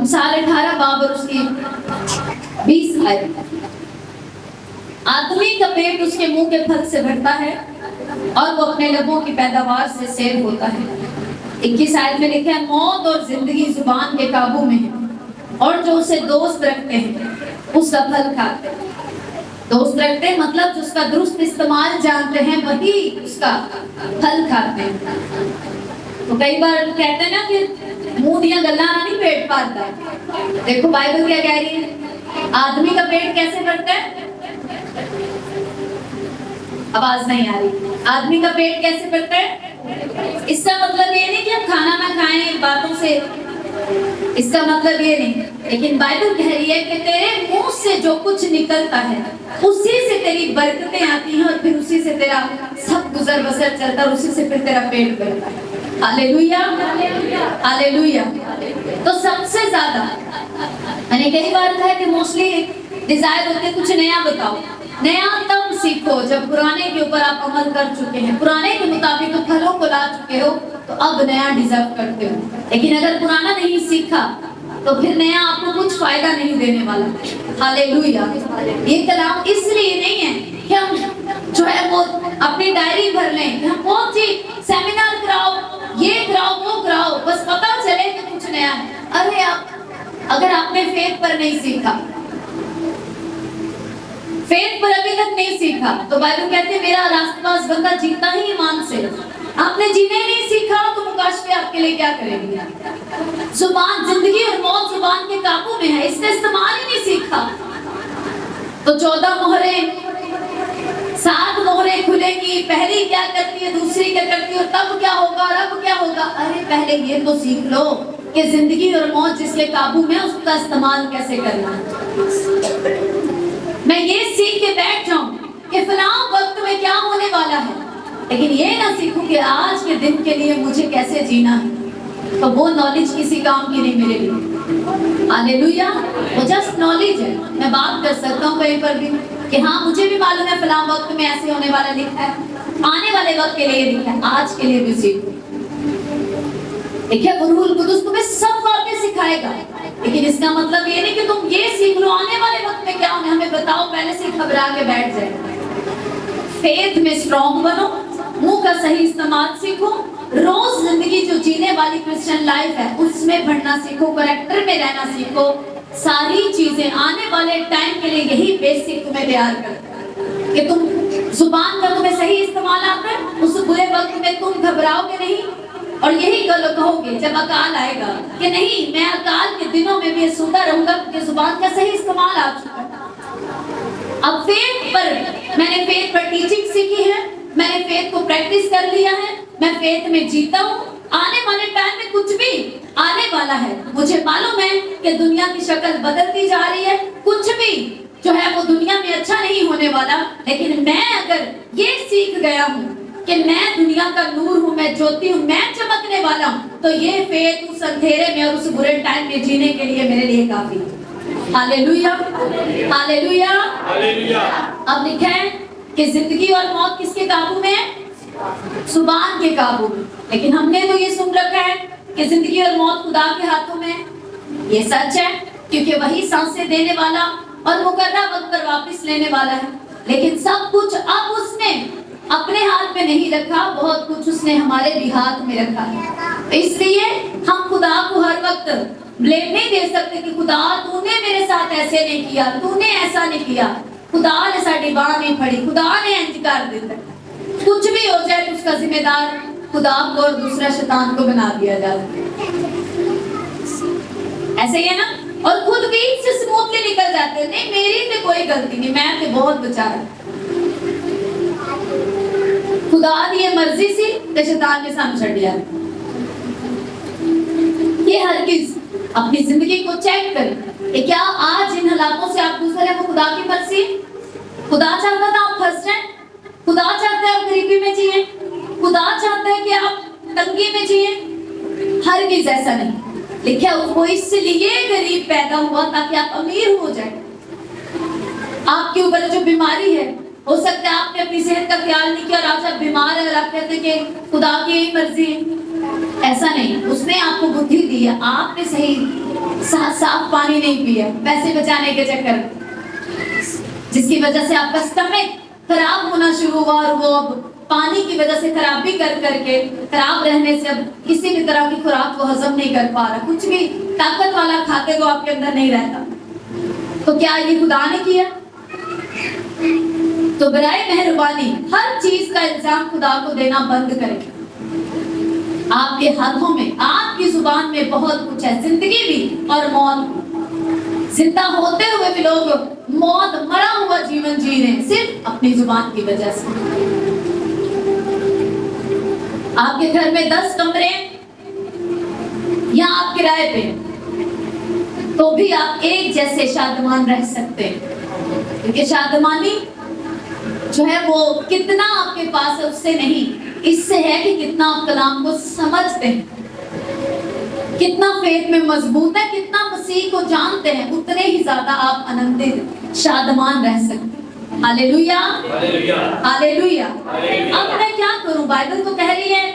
امثال 18 باب اور اس کی 20 آیت۔ آدمی کا پیٹ اس کے منہ کے پھل سے بھرتا ہے اور وہ اپنے لبوں کی پیداوار سے سیر ہوتا ہے۔ 21 آیت میں لکھا ہے موت اور زندگی زبان کے قابو میں ہے اور جو اسے دوست رکھتے ہیں اس کا پھل کھاتے ہیں۔ دوست رکھتے ہیں مطلب جو اس کا درست استعمال جانتے ہیں وہی اس کا پھل کھاتے ہیں۔ تو کئی بار کہتے ہیں نا کہ منہ دیا گلا نہیں پیٹ پالتا ہے۔ دیکھو بائبل کیا کہہ رہی ہے، آدمی کا پیٹ کیسے بھرتا ہے؟ آواز نہیں آ رہی۔ آدمی کا پیٹ کیسے بھرتا ہے؟ اس کا مطلب یہ نہیں کہ ہم کھانا نہ کھائیں باتوں سے، اس کا مطلب یہ نہیں، لیکن بائبل کہہ رہی ہے کہ تیرے منہ سے جو کچھ نکلتا ہے اسی سے تیری برکتیں آتی ہیں اور پھر اسی سے تیرا سب گزر بسر چلتا ہے اور اسی سے پھر تیرا پیٹ بھرتا ہے۔ ہاللیلویا ہاللیلویا۔ تو سب سے زیادہ میں نے کئی بار کہا کہ موسٹلی ڈیزائر ہوتے کچھ نیا بتاؤ۔ نیا تب سیکھو جب پرانے کے اوپر آپ عمل کر چکے ہیں، پرانے کے مطابق پھلوں کو لا چکے ہو تو اب نیا ڈیزرو کرتے ہو۔ لیکن اگر پرانا نہیں سیکھا تو پھر نیا آپ کو کچھ فائدہ نہیں دینے والا۔ ہاللیلویا۔ یہ کلام اس لیے نہیں ہے کہ ہم جو ہے وہ اپنی ڈائری بھر لیں کہ ہم بہت سی سیمینار کراؤ، یہ کراؤ وہ کراؤ، بس پتہ چلے کہ کچھ نیا ہے۔ ارے اگر آپ نے فیتھ پر نہیں سیکھا، فیتھ پر ابھی تک نہیں سیکھا تو بائبل کہتے ہیں میرا راست باز بندہ جیتا ہی ایمان سے۔ آپ نے جینے نہیں سیکھا تو مکاشفے آپ کے لیے کیا کریں گے؟ زبان، زندگی اور موت زبان کے قابو میں ہے، اس نے استعمال ہی نہیں سیکھا تو 14 مہریں 7 مہریں کھلیں گی، پہلی کیا کرتی ہے دوسری کیا کرتی ہے اور تب کیا ہوگا اور اب کیا ہوگا۔ ارے پہلے یہ تو سیکھ لو کہ زندگی اور موت جس کے قابو میں اس کا استعمال کیسے کرنا ہے۔ میں یہ سیکھ کے بیٹھ جاؤں کہ فلاں وقت میں کیا ہونے والا ہے، لیکن یہ نہ سیکھوں کہ آج کے دن کے لیے مجھے کیسے جینا ہے، تو وہ نالج کسی کام کی نہیں میرے لیے۔ ہاللیلویا۔ وہ جسٹ نالج ہے، میں بات کر سکتا ہوں کہیں پر بھی کہ ہاں مجھے بھی معلوم ہے فلاں وقت میں ایسے ہونے والا لکھا ہے، آنے والے وقت کے لیے لکھا ہے، آج کے لیے بھی سیکھو۔ دیکھیں وہ روح القدس تمہیں سب باتیں سکھائے گا، لیکن اس کا مطلب یہ نہیں کہ تم یہ سیکھ لو آنے والے وقت میں کیا ہونے ہمیں بتاؤ، پہلے سے گھبرا کے بیٹھ جائے۔ فیتھ میں اسٹرانگ بنو، منہ کا صحیح استعمال سیکھو، روز زندگی جو جینے والی کرسچن لائف ہے اس میں بڑھنا سیکھو، کریکٹر میں رہنا سیکھو۔ ساری چیزیں آنے والے ٹائم کے لیے یہی بیسک تمہیں تیار کرتا ہے کہ تم زبان کا تمہیں صحیح استعمال آتا ہے، اس برے وقت میں تم گھبراؤ گے نہیں اور یہی کہو گے جب اکال آئے گا کہ نہیں میں اکال کے دنوں میں بھی سوتا رہوں گا کیونکہ زبان کا صحیح استعمال آ چکا ہے۔ اب فیتھ پر میں نے فیتھ پر ٹیچنگ سیکھی ہے، میں نے فیتھ کو پریکٹس کر لیا ہے، میں فیتھ میں جیتا ہوں۔ آنے والے ٹائم میں کچھ بھی آنے والا ہے، مجھے معلوم ہے کہ دنیا کی شکل بدلتی جا رہی ہے، کچھ بھی جو ہے وہ دنیا میں اچھا نہیں ہونے والا، لیکن میں اگر یہ سیکھ گیا ہوں کہ میں دنیا کا نور ہوں، میں جوتی ہوں، میں چمکنے والا ہوں، تو یہ فیتھ اس اندھیرے میں اور اس برے ٹائم میں جینے کے لیے میرے لیے کافی ہے۔ ہاللیلویا ہاللیلویا ہاللیلویا۔ اب لکھا ہے کہ زندگی اور موت کس کے قابو میں ہے؟ زبان کے قابو میں۔ لیکن ہم نے تو یہ سن رکھا ہے کہ زندگی اور موت خدا کے ہاتھوں میں ہے۔ یہ سچ ہے کیونکہ وہی سانسیں دینے والا اور مقررہ وقت پر واپس لینے والا ہے، لیکن سب کچھ اب اس نے اپنے ہاتھ میں نہیں رکھا، بہت کچھ اس نے ہمارے بھی ہاتھ میں رکھا ہے۔ اس لیے ہم خدا کو ہر وقت بلیم نہیں دے سکتے کہ خدا تو نے میرے ساتھ ایسے نہیں کیا، تو نے ایسا نہیں کیا، خدا نے ساڑی باہ نہیں پھڑی، خدا نے انتقال دیتا ہے۔ کچھ بھی ہو جائے تو اس کا ذمہ دار خدا کو اور دوسرا شیطان کو بنا دیا جاتا ہے۔ ایسے ہی ہے نا، اور خود بھی سے سموتھلی نکل جاتے ہیں، نہیں میری تو کوئی غلطی نہیں، میں تو بہت بچارا، خدا دی یہ مرضی سی تے شیطان نے سامنے چھڑ دیا۔ یہ ہرگز اپنی زندگی کو چیک کریں کہ کیا آج ان حالاتوں سے آپ گزر ہیں وہ خدا کی مرضی؟ خدا چاہتا تھا آپ پھنس جائیں، خدا چاہتا ہے آپ غریبی میں جئیں، خدا چاہتا ہے کہ آپ تنگی میں جئیں؟ ہرگز ایسا نہیں۔ لکھا وہ اس لیے غریب پیدا ہوا تاکہ آپ امیر ہو جائیں۔ آپ کے اوپر جو بیماری ہے، ہو سکتا ہے آپ نے اپنی صحت کا خیال نہیں کیا اور آج آپ بیمار ہیں اور آپ کہتے ہیں کہ خدا کی یہی مرضی ہے۔ ایسا نہیں، اس نے آپ کو بدھی دی ہے، آپ نے صحیح साफ पानी नहीं पिया पैसे बचाने के चक्कर में, जिसकी वजह से आपका स्टमक खराब होना शुरू हुआ और वो अब पानी की वजह से खराबी कर करके खराब रहने से अब किसी भी तरह की खुराक को हजम नहीं कर पा रहा, कुछ भी ताकत वाला खाते को आपके अंदर नहीं रहता। तो क्या ये खुदा ने किया? तो बराए मेहरबानी हर चीज का इल्जाम खुदा को देना बंद करें। आपके हाथों में, आपकी जुबान में बहुत कुछ है, जिंदगी भी और मौत। जिंदा होते हुए भी लोग मौत, मरा हुआ जीवन जी रहे हैं सिर्फ अपनी जुबान की वजह से। आपके घर में 10 कमरे या आप किराए पे, तो भी आप एक जैसे शादमान रह सकते हैं, क्योंकि शादमानी जो है वो कितना आपके पास है उससे नहीं, इससे है कि कितना आप कलाम को समझते हैं, कितना फेथ में मजबूत है, कितना मसीह को जानते हैं, उतने ही ज्यादा आप आनंदित शादमान रह सकते हैं। Hallelujah, hallelujah. अब मैं क्या करूं? बाइबल तो कह रही है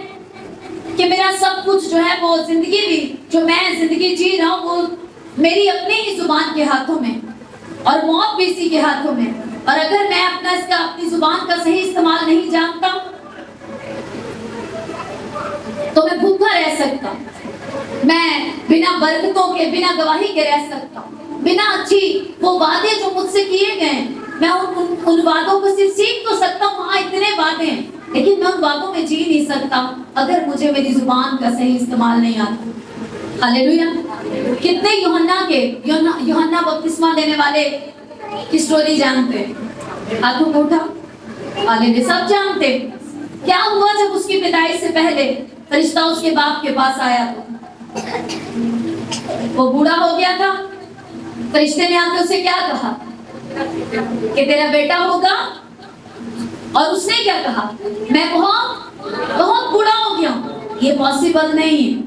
कि मेरा सब कुछ जो है वो जिंदगी भी जो मैं जिंदगी जी रहा हूँ वो मेरी अपनी ही जुबान के हाथों में और मौत भी इसी के हाथों में। और अगर मैं अपनी जुबान का सही इस्तेमाल नहीं जानता तो मैं भूखा रह सकता, मैं बिना बरकतों के, बिना गवाही के रह सकता, बिना अच्छी वो वादे जो मुझसे किए गए मैं उन वादों को सिर्फ सीख तो सकता हूँ, हाँ इतने वादे हैं, लेकिन मैं उन वादों में जी नहीं सकता अगर मुझे मेरी जुबान का सही इस्तेमाल नहीं आता। हालेलुया। कितने यूहन्ना बपतिस्मा देने वाले की स्टोरी जानते हैं? हाथों को उठा। हालेलुया, सब जानते। क्या हुआ जब उसकी विदाई से पहले फरिश्ता उसके बाप के पास आया तो वो बूढ़ा हो गया था। फरिश्ते ने आके उसे क्या कहा कि तेरा बेटा होगा, और उसने क्या कहा? मैं बहुत बूढ़ा हो गया हूं। ये पॉसिबल नहीं है,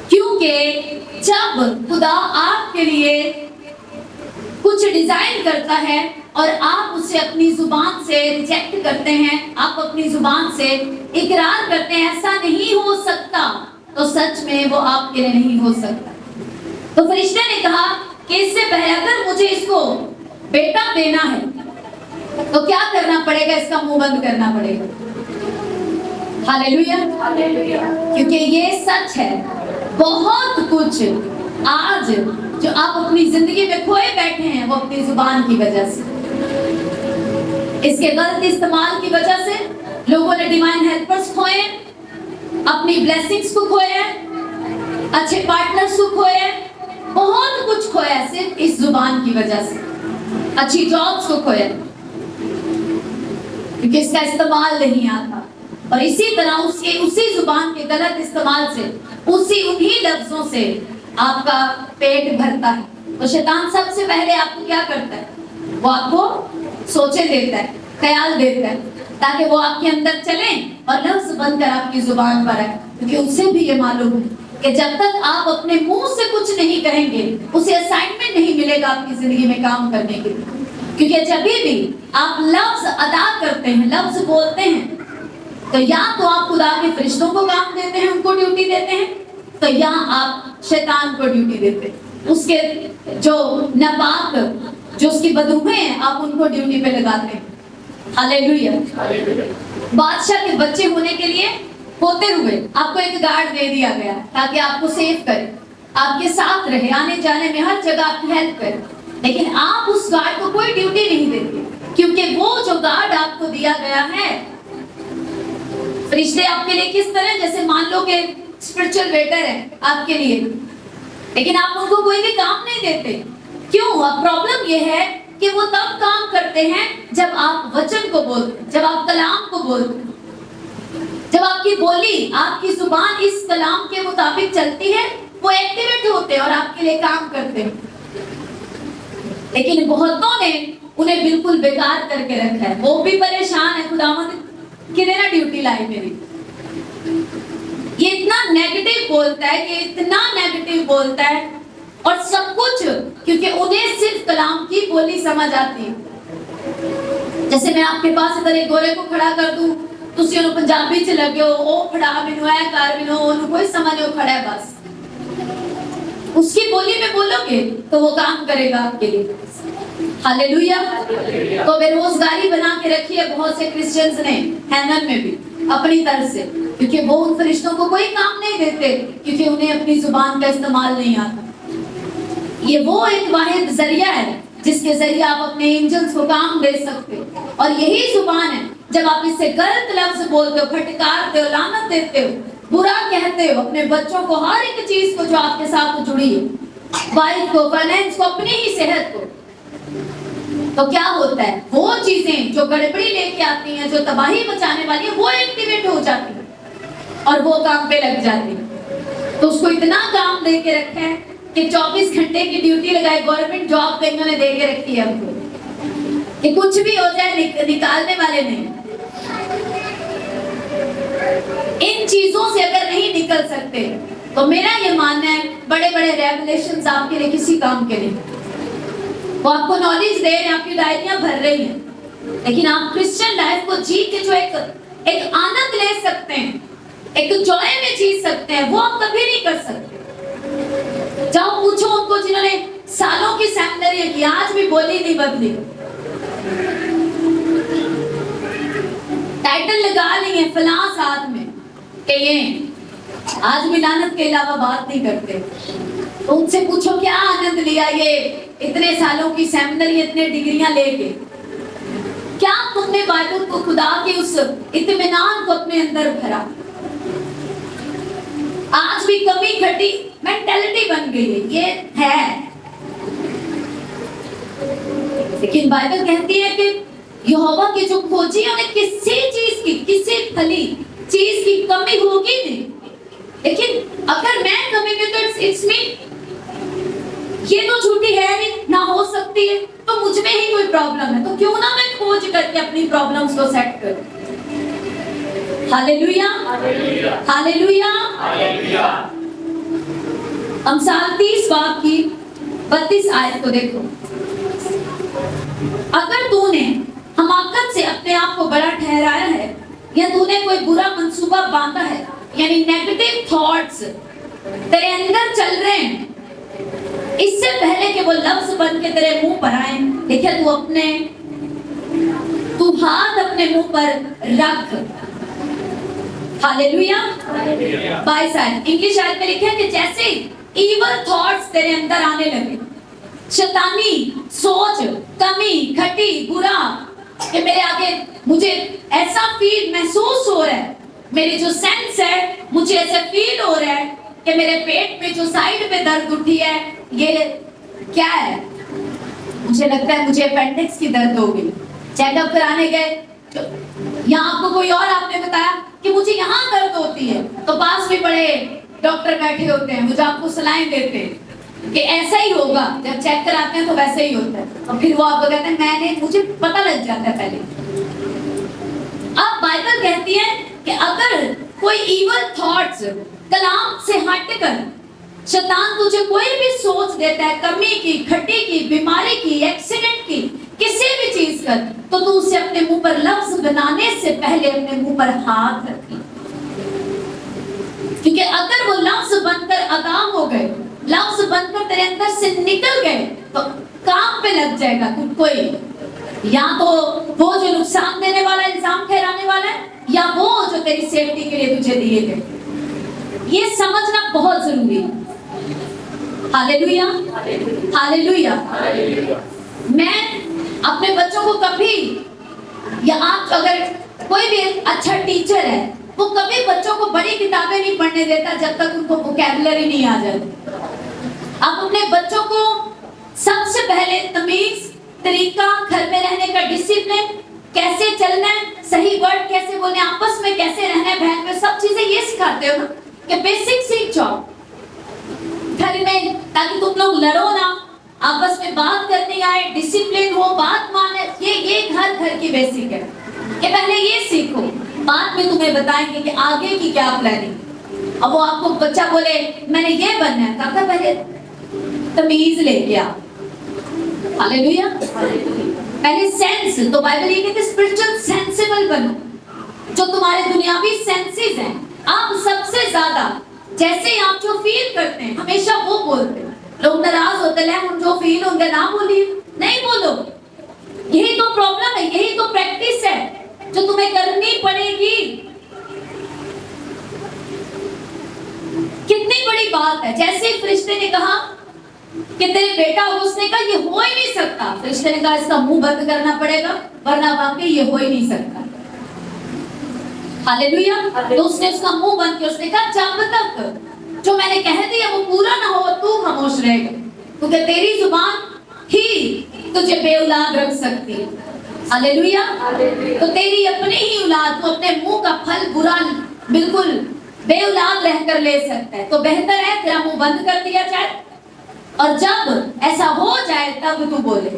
क्योंकि जब खुदा आपके लिए कुछ डिजाइन करता है और आप उसे अपनी जुबान से रिजेक्ट करते हैं, आप अपनी जुबान से इकरार करते हैं ऐसा नहीं हो सकता, तो सच में वो आपके लिए नहीं हो सकता। तो फरिश्ते ने कहा कि इससे पहले अगर मुझे इसको बेटा देना है तो क्या करना पड़ेगा? इसका मुंह बंद करना पड़ेगा। हालेलुया, क्योंकि ये सच है। बहुत कुछ आज जो आप अपनी जिंदगी में खोए बैठे हैं वो अपनी जुबान की वजह से, इसके गलत इस्तेमाल की वजह से लोगों ने डिवाइन हेल्पर्स खोए, अपनी ब्लेसिंग्स को खोए, अच्छे पार्टनर्स को खोए, बहुत कुछ खोया सिर्फ इस जुबान की वजह से। अच्छी जॉब्स को खोया क्योंकि इसका इस्तेमाल नहीं आता। और इसी तरह उसी जुबान के गलत इस्तेमाल से, उन्हीं लफ्जों से आपका पेट भरता है। तो शैतान सबसे पहले आपको क्या करता है? वो आपको सोचे देता है, ख्याल देता है, ताकि वो आपके अंदर चले और लफ्ज बनकर आपकी जुबान पर आए। क्योंकि उसे भी ये मालूम है कि जब तक आप अपने मुंह से कुछ नहीं कहेंगे उसे असाइनमेंट नहीं मिलेगा आपकी जिंदगी में काम करने के लिए। क्योंकि जब भी आप लफ्ज अदा करते हैं, लफ्ज बोलते हैं, तो या तो आप खुदा के फरिश्तों को काम देते हैं, उनको ड्यूटी देते हैं, तो या आप शैतान को ड्यूटी देते हैं। उसके जो नापाक, जो उसकी बदरूहें हैं, आप उनको ड्यूटी पे लगाते हैं। हालेलुया। बादशाह के बच्चे होने के लिए होते हुए आपको एक गार्ड दे दिया गया ताकि आपको सेव करे, आपके साथ रहे, आने जाने में हर जगह आपकी हेल्प करे। लेकिन आप उस गार्ड को कोई ड्यूटी नहीं देते, क्योंकि वो जो गार्ड आपको दिया गया है, फरिश्ते आपके लिए किस तरह, जैसे मान लो कि स्पिरिचुअल वेटर है आपके लिए, लेकिन आप उनको कोई भी काम नहीं देते। क्यों? अब प्रॉब्लम ये है कि वो तब काम करते हैं जब आप वचन को बोलते, जब आप कलाम को बोलते, जब आपकी बोली, आपकी जुबान इस कलाम के मुताबिक चलती है, वो एक्टिवेट होते हैं और आपके लिए काम करते हैं। लेकिन बहुतों ने उन्हें बिल्कुल बेकार करके रखा है। वो भी परेशान है, खुदावंद कितने ना ड्यूटी लाई मेरी। ये इतना नेगेटिव बोलता है, ये इतना नेगेटिव बोलता है, और सब कुछ क्योंकि उन्हें सिर्फ कलाम की बोली समझ आती है। जैसे मैं आपके पास इधर एक गोरे को खड़ा कर दूं, तुसी उन्हें पंजाबी च लगे हो, ओ खड़ा मैनू ऐ कर, मैनू ओनू कोई समझ, ओ खड़ा है बस। اس کی بولی میں بولو گے تو وہ کام کرے گا آپ کے لیے. ہاللیلویا. تو بے روزگاری بنا کے رکھی ہے بہت سے کرسچنز نے ہیمن میں بھی اپنی طرف سے, کیونکہ وہ ان فرشتوں کو کوئی کام نہیں دیتے, کیونکہ انہیں اپنی زبان کا استعمال نہیں آتا. یہ وہ ایک واحد ذریعہ ہے جس کے ذریعے آپ اپنے اینجلز کو کام دے سکتے ہو, اور یہی زبان ہے جب آپ اس سے غلط لفظ بولتے ہو, پھٹکارتے ہو, لعنت دیتے ہو, برا کہتے ہو اپنے بچوں کو, ہر ایک چیز کو جو آپ کے ساتھ جڑی ہے, وائف کو, فائنینس کو, اپنی ہی صحت کو, تو کیا ہوتا ہے وہ چیزیں جو گڑبڑی لے کے آتی ہیں, جو تباہی مچانے والی ہیں, وہ ایکٹیویٹ ہو جاتی ہیں اور وہ کام پہ لگ جاتی ہیں. تو اس کو اتنا کام دے کے رکھا ہے کہ 24 گھنٹے کی ڈیوٹی لگائے, گورنمنٹ جاب انہوں نے دے کے رکھی ہے ہم کو کہ کچھ بھی ہو جائے نکالنے والے نہیں. ان چیزوں سے اگر نہیں نکل سکتے تو میرا یہ ماننا ہے بڑے بڑے ریولیشنز آپ کے لیے کسی کام کے نہیں. وہ آپ کو نالج دے رہے ہیں, آپ کی ڈائریاں بھر رہی ہیں, لیکن آپ کرسچن لائف کو جی کے جو ایک آنند لے سکتے ہیں, ایک جوائے میں جی سکتے ہیں, وہ آپ کبھی نہیں کر سکتے. جاؤ پوچھو ان کو جنہوں نے سالوں کی سیمنری کی, آج بھی بولی نہیں بدلی, ٹائٹل لگا لی ہے فلاں ساتھ میں کہ یہ آج بھی لعنت کے علاوہ بات نہیں کرتے. ان سے پوچھو کیا آنند لیا یہ اتنے سالوں کی سیمنری, اتنے ڈگریاں لے کے, کیا تم نے بائبل کو, خدا کے اس اطمینان کو اپنے اندر بھرا. آج بھی کمی گھٹی مینٹالٹی بن گئی ہے, یہ ہے, لیکن بائبل کہتی ہے کہ یہوہ کے جو کھوجی ہیں انہیں کسی چیز کی, کسی پھلی چیز کی کمی ہوگی نہیں. لیکن اگر میں کمی میں تو اٹس می, یہ تو جھوٹی ہے نہیں, نہ ہو سکتی ہے, تو مجھ میں ہی کوئی پرابلم ہے, تو کیوں نہ میں کھوج کر کے اپنی پرابلمز کو سیٹ کروں. ہاللیلویا, ہاللیلویا. امثال 30 باب کی 32 آیت کو دیکھو. اگر تو نے حماقت سے اپنے آپ کو بڑا ٹھہرایا ہے, یا تو نے کوئی برا منصوبہ باندھا ہے, یعنی نیگیٹو تھاٹس تیرے اندر چل رہے ہیں, اس سے پہلے کہ وہ لفظ بن کے تیرے منہ پر آئیں, دیکھیں تو ہاتھ اپنے منہ پر رکھ. ہاللیلویا. 22 آیت انگلش آیت میں لکھا ہے کہ جیسے ایول تھاٹس تیرے اندر آنے لگے, شیطانی سوچ, کمی گھٹی, برا, کہ میرے آگے مجھے ایسا فیل محسوس ہو رہا ہے, میری جو سینس ہے مجھے ایسا فیل ہو رہا ہے کہ میرے پیٹ میں جو سائیڈ پہ درد اٹھی ہے, یہ کیا ہے, مجھے لگتا ہے مجھے اپینڈکس کی درد ہو گئی. چیک اپ کرانے گئے, یہاں آپ کو کوئی اور آپ نے بتایا کہ مجھے یہاں درد ہوتی ہے, تو پاس بھی بڑے ڈاکٹر بیٹھے ہوتے ہیں, وہ جو آپ کو سلائیں دیتے ہیں کہ ایسا ہی ہوگا, جب چیک کراتے ہیں تو ویسا ہی ہوتا ہے, اور پھر وہ آپ کو کہتے ہیں مجھے پتہ لگ جاتا ہے پہلے. اب بائبل کہتی ہے کہ اگر کوئی ایول تھاٹس کلام سے ہٹ کر شیطان تجھے کوئی بھی سوچ دیتا ہے, کمی کی, گھٹی کی, بیماری کی, ایکسیڈنٹ کی, کسی بھی چیز کا, تو اسے اپنے منہ پر لفظ بنانے سے پہلے اپنے منہ پر ہاتھ رکھی. کیونکہ اگر وہ لفظ بن کر ادا ہو گئے, لفظ بن کر تیرے اندر سے نکل گئے, تو کام پہ لگ جائے گا کوئی, یا تو وہ جو نقصان دینے والا, الزام ٹھہرانے والا ہے, یا وہ جو تیری سیفٹی کے لیے تجھے دیے گئے. یہ سمجھنا بہت ضروری ہے. ہاللیلویا, ہاللیلویا. میں اپنے بچوں کو کبھی, یا آپ اگر کوئی بھی اچھا ٹیچر ہے, وہ کبھی بچوں کو بڑی کتابیں نہیں پڑھنے دیتا جب تک ان کو ووکیبلری نہیں آ جاتی. آپ اپنے بچوں کو سب سے پہلے تمیز, طریقہ, گھر میں رہنے کا ڈسپلن, کیسے چلنا ہے, صحیح ورڈ کیسے بولنے, آپس میں کیسے رہنا ہے, بہن میں, سب چیزیں یہ سکھاتے ہو کہ بیسک سیکھ جاؤ گھر میں, تاکہ تم لوگ لڑو نہ, آپس میں بات کرنے آئے, ڈسپلن ہو, بات مانے. یہ گھر کی بیسک ہے کہ پہلے یہ سیکھو, بعد میں تمہیں بتائیں گے کہ آگے کی کیا پلاننگ. اب وہ آپ کو بچہ بولے میں نے یہ بننا ہے, کہا پہلے تمیز لے کے آ. ہاللیلویا. پہلے سینس, تو بائبل یہ کہتے ہیں اسپرچل سینسیبل بنو. جو تمہارے دنیاوی سینسز ہیں, آپ سب سے زیادہ जैसे आप जो फील करते हैं हमेशा वो बोलते हैं। लोग नाराज होते हैं, हम जो फील होंगे ना बोलिए, नहीं बोलो। यही तो प्रॉब्लम है, यही तो प्रैक्टिस है जो तुम्हें करनी पड़ेगी। कितनी बड़ी बात है। जैसे फरिश्ते ने कहा कि तेरे बेटा हो, उसने कहा ये हो ही नहीं सकता। फरिश्ते ने कहा इसका मुंह बंद करना पड़ेगा, वरना वाकई ये हो ही नहीं सकता। हालेलुया। तो उसने उसका मुंह बंद किया। उसने कहा जब तक जो मैंने कह दिया वो पूरा ना हो तू खामोश रहेगा, क्योंकि तेरी जुबान ही तुझे बेऔलाद रख सकती है। हालेलुया। तो तेरी अपनी ही औलाद, तो अपने मुंह का फल बुरा बिल्कुल बेऔलाद रहकर ले सकता है। तो बेहतर है तेरा मुंह बंद कर दिया जाए, और जब ऐसा हो जाए तब तू बोले।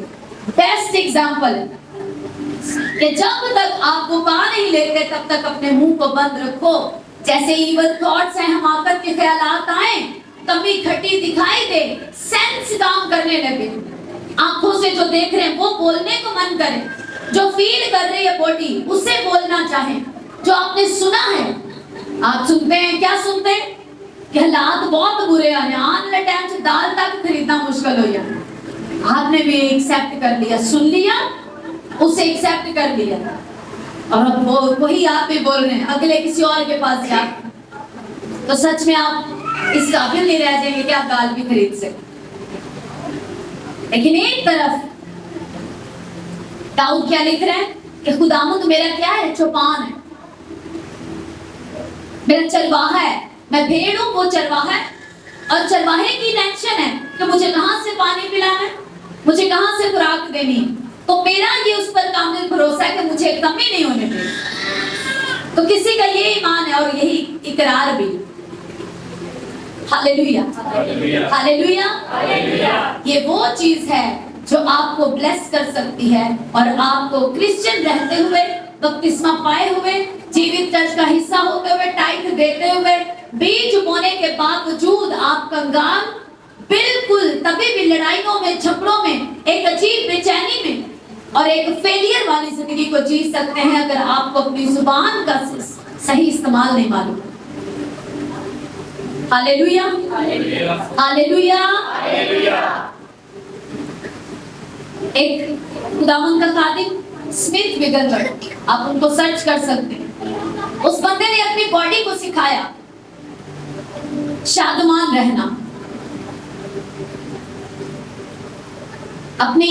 बेस्ट एग्जाम्पल है कि जब तक आप वो पा नहीं लेते तब तक अपने मुंह को बंद रखो। जैसे इवल थॉट्स हैं, हमाकत के ख्यालात आए, कभी खट्टी दिखाई दे, सेंस काम करने लगे, आंखों से जो देख रहे हैं वो बोलने को मन करे, जो फील कर रही है बॉडी उसे बोलना चाहे, जो आपने सुना है। आप सुनते हैं, क्या सुनते हैं कि हालात बहुत बुरे आ रहे हैं, आने वाले टाइम से दाल तक खरीदना मुश्किल हो जाए। आपने भी एक्सेप्ट कर लिया, सुन लिया, उसे एक्सेप्ट कर लिया, और अब वो वही आप भी बोल रहे हैं अगले किसी और के पास जा, तो सच में आप इस काबिल नहीं रह जाएंगे कि आप दाल भी खरीद सकें। लेकिन एक तरफ दाऊद क्या लिख रहे हैं कि खुदावंद मेरा क्या है, चौपान है, मेरा चरवाहा है, मैं भेड़ हूं, वो चरवाहा है, और चरवाहे की टेंशन है कि मुझे कहां से पानी पिलाना है, मुझे कहां से खुराक देनी है। तो मेरा ये उस पर कामिल भरोसा है कि मुझे कमी नहीं होने देगी। तो किसी का ये ईमान है और यही इकरार भी। Hallelujah, hallelujah, hallelujah. ये वो चीज है जो आपको ब्लेस कर सकती है, और आपको क्रिश्चियन रहते हुए, बपतिस्मा पाए हुए, जीवित चर्च का हिस्सा होते हुए, टाइट देते हुए, बीज बोने के बावजूद आप कंगाल बिल्कुल तभी भी लड़ाइयों में, झगड़ों में, एक अजीब बेचैनी में और एक फेलियर वाली जिंदगी को जी सकते हैं अगर आपको अपनी जुबान का सही इस्तेमाल नहीं मालूम। Hallelujah, hallelujah, hallelujah. एक खुदावंद का खादिम स्मिथ विगनवर्ड, आप उनको सर्च कर सकते हैं। उस बंदे ने अपनी बॉडी को सिखाया शादमान रहना। अपनी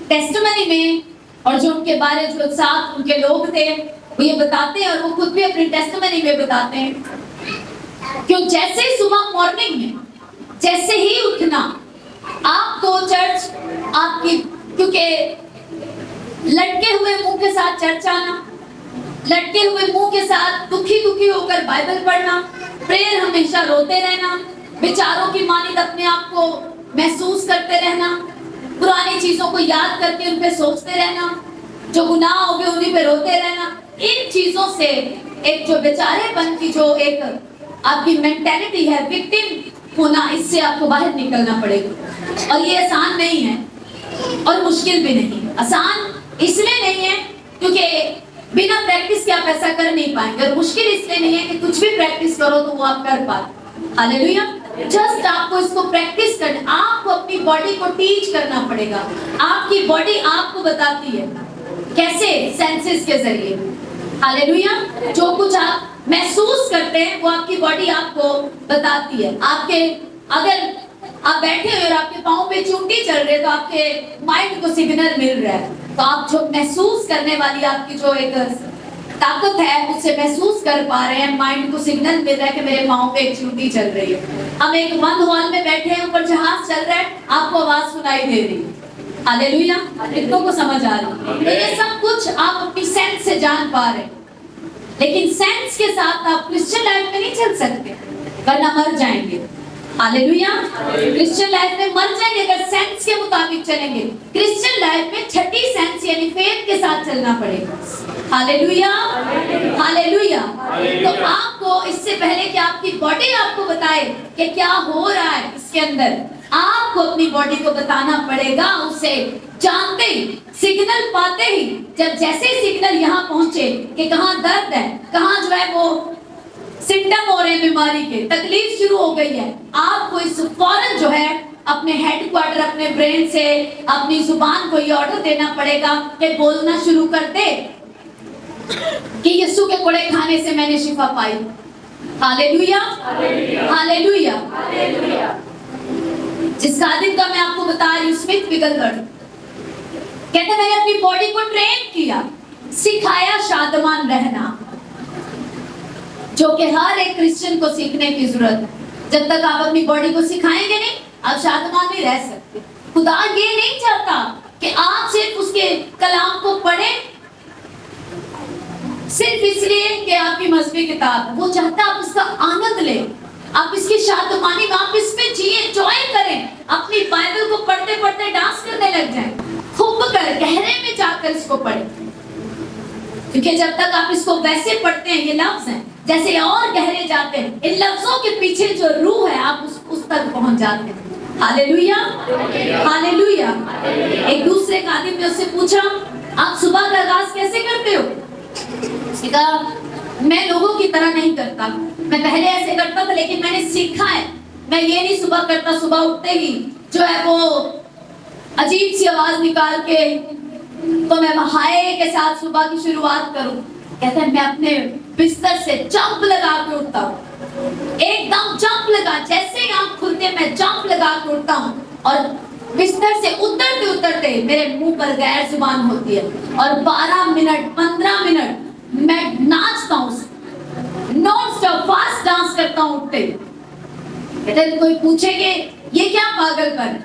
टेस्टिमनी में, और जो उनके बारे जो साथ उनके लोग थे वो ये बताते हैं, और वो खुद भी अपनी टेस्टिमनी में बताते हैं कि जैसे ही सुबह मॉर्निंग में जैसे ही उठना, आपको चर्च आपकी, क्योंकि लटके हुए मुंह के साथ चर्च आना, लटके हुए मुंह के साथ दुखी दुखी होकर बाइबल पढ़ना, प्रेयर हमेशा रोते रहना, विचारों की मानिंद अपने आप को महसूस करते रहना, पुरानी चीजों को याद करके उन पे सोचते रहना, जो गुनाह हो गए उन्हीं पे रोते रहना। इन चीजों से एक जो बेचारेपन की जो एक आपकी मेंटेलिटी है, विक्टिम होना, इससे आपको बाहर निकलना पड़ेगा। और ये आसान नहीं है और मुश्किल भी नहीं है। आसान इसलिए नहीं है क्योंकि बिना प्रैक्टिस के आप ऐसा कर नहीं पाएंगे, और मुश्किल इसलिए नहीं है कि कुछ भी प्रैक्टिस करो तो वो आप कर पाए। हालेलुया। जस्ट आपको इसको प्रैक्टिस करना, आपको अपनी बॉडी को टीच करना पड़ेगा। आपकी बॉडी आपको बताती है कैसे, सेंसेस के जरिए। हालेलुया। जो कुछ आप महसूस करते हैं वो आपकी बॉडी आपको बताती है। आपके अगर आप बैठे हुए और आपके पाँव पे चूंटी चल रही है तो आपके माइंड को सिग्नल मिल रहा है, तो आप जो महसूस करने वाली आपकी जो एक ताकत है उससे महसूस कर पा रहे हैं, माइंड को सिग्नल मिल रहा है कि मेरे पाँव पे एक चूंटी चल रही है। हम एक बंद हॉल में बैठे हैं, ऊपर जहाज चल रहा है, आपको आवाज सुनाई दे रही है। हालेलुया। कितनों को समझ आ रही है? तो ये सब कुछ आप अपनी सेंस से जान पा रहे हैं, लेकिन सेंस के साथ आप क्रिश्चियन लाइफ में नहीं चल सकते, वरना मर जाएंगे। हालेलुया। क्रिश्चियन लाइफ में मर जाएंगे अगर सेंस के मुताबिक चलेंगे। क्रिश्चियन लाइफ में छठी सेंस यानी फेथ के साथ चलना पड़ेगा। Hallelujah, hallelujah. तो आपको इससे पहले कि आपकी बॉडी आपको बताए कि क्या हो रहा है इसके अंदर, आपको अपनी बॉडी को बताना पड़ेगा। उसे जानते ही, सिग्नल पाते ही, जब जैसे सिग्नल यहाँ पहुंचे कि कहाँ दर्द है, कहाँ जो है वो सिम्टम हो रहे हैं बीमारी के, तकलीफ शुरू हो गई है, आपको इस फौरन जो है अपने हेडक्वार्टर, अपने ब्रेन से, अपनी जुबान को ये ऑर्डर देना पड़ेगा कि बोलना शुरू कर दे कि यीशु के कोड़े खाने से मैंने शिफा पाई। Hallelujah, hallelujah, hallelujah. जिस खादिम का मैं आपको बता रही हूँ, स्मिथ विगलगढ़, कहते मैंने अपनी बॉडी को ट्रेन किया, सिखाया शादमान रहना, जो कि हर एक क्रिश्चियन को सीखने की जरूरत है। जब तक आप अपनी बॉडी को सिखाएंगे नहीं, आप शादमान नहीं रह सकते। खुदा ये नहीं चाहता कि आप सिर्फ उसके कलाम को पढ़ें सिर्फ इसलिए कि आपकी मजहबी किताब, वो चाहता आप उसका आनंद लें, आप इसकी शादमानी में, आप इसमें जिए, एंजॉय करें, अपनी बाइबल को पढ़ते पढ़ते डांस करने लग जाएं, खूब कर गहरे में जाकर इसको पढ़ें, क्योंकि जब तक आप इसको वैसे पढ़ते हैं, ये लफ्ज हैं, जैसे और गहरे जाते हैं, इन लफ्जों के पीछे जो रूह है, आप उस तक पहुंच जाते हैं। Hallelujah, hallelujah. एक दूसरे खादिम ने उससे पूछा, आप सुबह का आगाज कैसे करते हो? उसने कहा, मैं लोगों की तरह नहीं करता, मैं पहले ऐसे करता था, लेकिन मैंने सीखा है, मैं ये नहीं सुबह करता, सुबह उठते ही जो है वो अजीब सी आवाज निकाल के तो मैं हाय के साथ सुबह की शुरुआत करूं। कहते हैं मैं अपने बिस्तर से जंप लगा के उठता हूँ, एकदम जंप लगा, जैसे ही आंख खुलते मैं जंप लगा के उठता हूँ, और बिस्तर से उतरते उतरते मेरे मुंह पर गैर जुबान होती है, और 12 मिनट 15 मिनट मैं नाचता हूँ, नॉन स्टॉप फास्ट डांस करता हूँ उठते। कहते कोई पूछे कि ये क्या पागलपन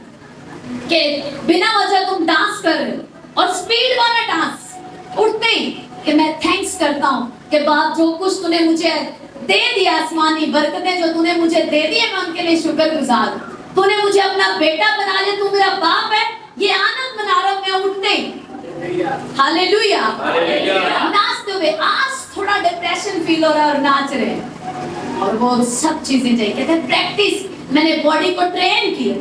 कि बिना वजह तुम डांस कर रहे हो, और स्पीड वाला डांस उठते ही, कि मैं थैंक्स करता हूँ कि बाप जो कुछ तूने मुझे दे दिया, आसमानी बरकतें जो तूने मुझे दे दी है, मैं उनके लिए शुक्रगुजार हूँ। तूने मुझे अपना बेटा बना लिया, तू मेरा बाप है, ये आनंद मना रहा हूँ मैं उठते ही। हालेलुया, नाचते हुए। आज थोड़ा डिप्रेशन फील हो रहा है और नाच रहे हैं, और वो सब चीजें चाहिए। कहते हैं प्रैक्टिस, मैंने बॉडी को ट्रेन किया।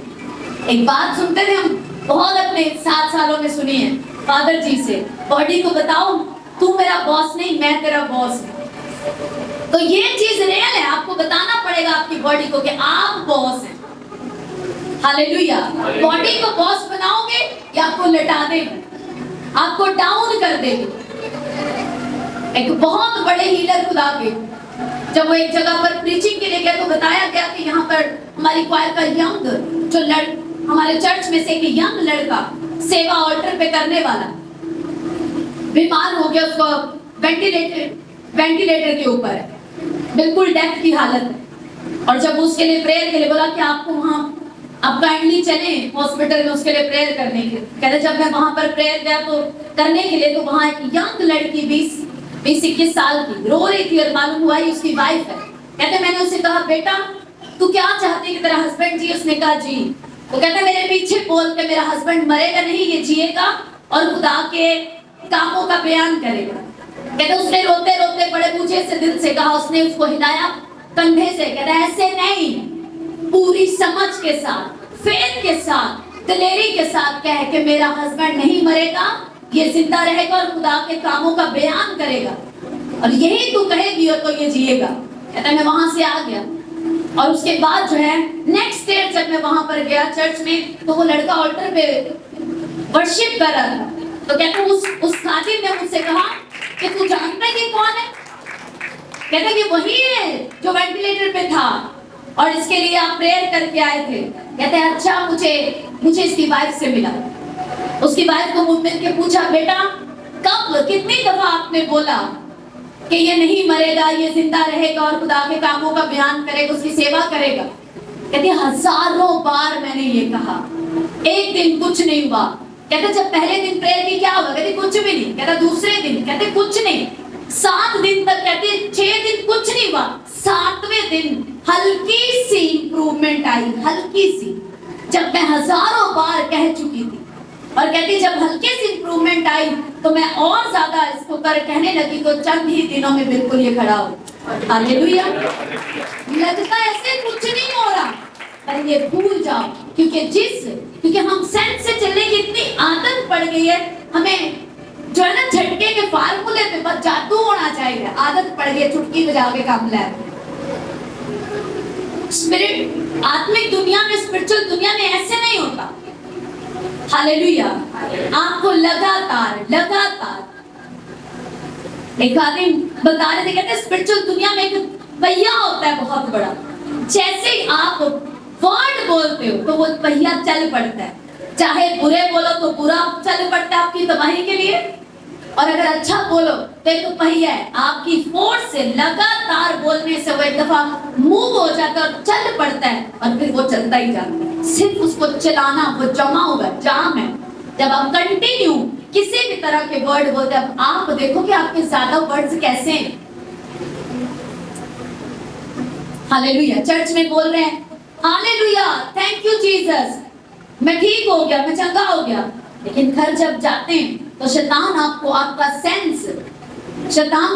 एक बात सुनते थे हम बहुत अपने 7 सालों में सुनी है फादर जी से, बॉडी को बताओ तू मेरा बॉस नहीं, मैं तेरा बॉस हूं। तो ये चीज रियल है, आपको बताना पड़ेगा आपकी बॉडी को कि आप बॉस हैं। हालेलुया। बॉडी को बॉस बनाओगे या आपको लटा देगी, आपको डाउन कर देगी। एक बहुत बड़े हीलर खुदा के, जब वो एक जगह पर प्रीचिंग के लिए गए तो बताया गया कि यहाँ पर हमारी क्वायर का यंग जो हमारे चर्च में से एक यंग लड़का सेवा ऑल्टर पे करने वाला बीमार हो गया, उसको वेंटिलेटर के ऊपर है, बिल्कुल डेथ की हालत है। और जब उसके लिए प्रेयर के लिए बोला कि आपको वहाँ आप काइंडली चले हॉस्पिटल में उसके लिए प्रेयर करने के लिए, कहते जब मैं वहाँ पर प्रेयर गया तो करने के लिए, तो वहाँ एक यंग लड़की 20-21 साल की रो रही थी, और मालूम हुआ ही उसकी वाइफ है। कहते मैंने उससे कहा बेटा तू क्या चाहती कि तेरा हस्बैंड जी? उसने कहा जी। वो कहता मेरे पीछे बोल के मेरा हस्बैंड मरेगा नहीं, ये जिएगा और खुदा के कामों का बयान करेगा। कहते उसने रोते रोते बड़े मुझे से दिल से कहा, उसने उसको हिलाया कंधे से, कहता ऐसे नहीं, पूरी समझ के साथ, फेथ के साथ, दिलेरी के साथ कह कि मेरा हस्बैंड नहीं मरेगा, ये जिंदा रहेगा और खुदा के कामों का बयान करेगा, और यही तू कहेगी और तो ये जिएगा। कहता मैं वहां से आ गया, और उसके बाद जो है नेक्स्ट डे जब मैं वहां पर गया चर्च में, तो वो लड़का ऑल्टर पे वर्शिप कर रहा था। तो कहते उस खादिम ने मुझसे कहा कि तू जानता है कि कौन है? कहता कि वही है जो वेंटिलेटर पे था और इसके लिए आप प्रेयर करके आए थे। कहते हैं अच्छा, मुझे इसकी वाइफ से मिला। उसकी वाइफ को मिल के पूछा बेटा कब कितनी दफा आपने बोला कि ये नहीं मरेगा, ये जिंदा रहेगा और खुदा के कामों का बयान करेगा, उसकी सेवा करेगा? कहते हजारों बार मैंने ये कहा, एक दिन कुछ नहीं हुआ। कहते जब पहले दिन प्रेयर की क्या हुआ? कहते कुछ भी नहीं। कहता दूसरे दिन, कहते कुछ नहीं। 7 दिन तक, कहते 6 दिन कुछ नहीं हुआ। 7वें दिन हल्की सी इंप्रूवमेंट आई, हल्की सी, जब मैं हजारों बार कह चुकी थी। और कहती जब हल्के से इंप्रूवमेंट आई तो मैं और ज्यादा इसको कहने लगी, तो चंद ही दिनों में बिल्कुल ये खड़ा हो। हालेलुया। लगता ऐसे कुछ नहीं हो रहा, पर ये भूल जाओ, क्योंकि हम सेंस से चलने की इतनी आदत पड़ गई है, हमें जो है ना झटके के फार्मूले पे बस जादू होना चाहिए, आदत पड़ गई चुटकी बजा के काम ले। स्पिरिट आत्मिक दुनिया में, स्पिरिचुअल दुनिया में ऐसे नहीं होता। हालेलुया। आपको लगातार एक आदमी बता रहे थे, कहते स्पिरिचुअल दुनिया में एक पहिया होता है बहुत बड़ा, जैसे ही आप वर्ड बोलते हो तो वो पहिया चल पड़ता है। चाहे बुरे बोलो तो बुरा चल पड़ता है आपकी तबाही के लिए, और अगर अच्छा बोलो तो एक पहिया है, आपकी फोर्स से लगातार बोलने से वो एक दफा मूव हो जाता है और चल पड़ता है, और फिर वो चलता ही जाता है। सिर्फ उसको चलाना, वो जमा हुआ जाम है। जब आप कंटिन्यू किसी भी तरह के वर्ड बोलते हैं, आप देखो कि आपके ज्यादा वर्ड्स कैसे हैं। हालेलुया। चर्च में बोल रहे हैं हालेलुया, थैंक यू जीसस, मैं ठीक हो गया, मैं चंगा हो गया, लेकिन घर जब जाते हैं तो शैतान आपको, आपका सेंस, शैतान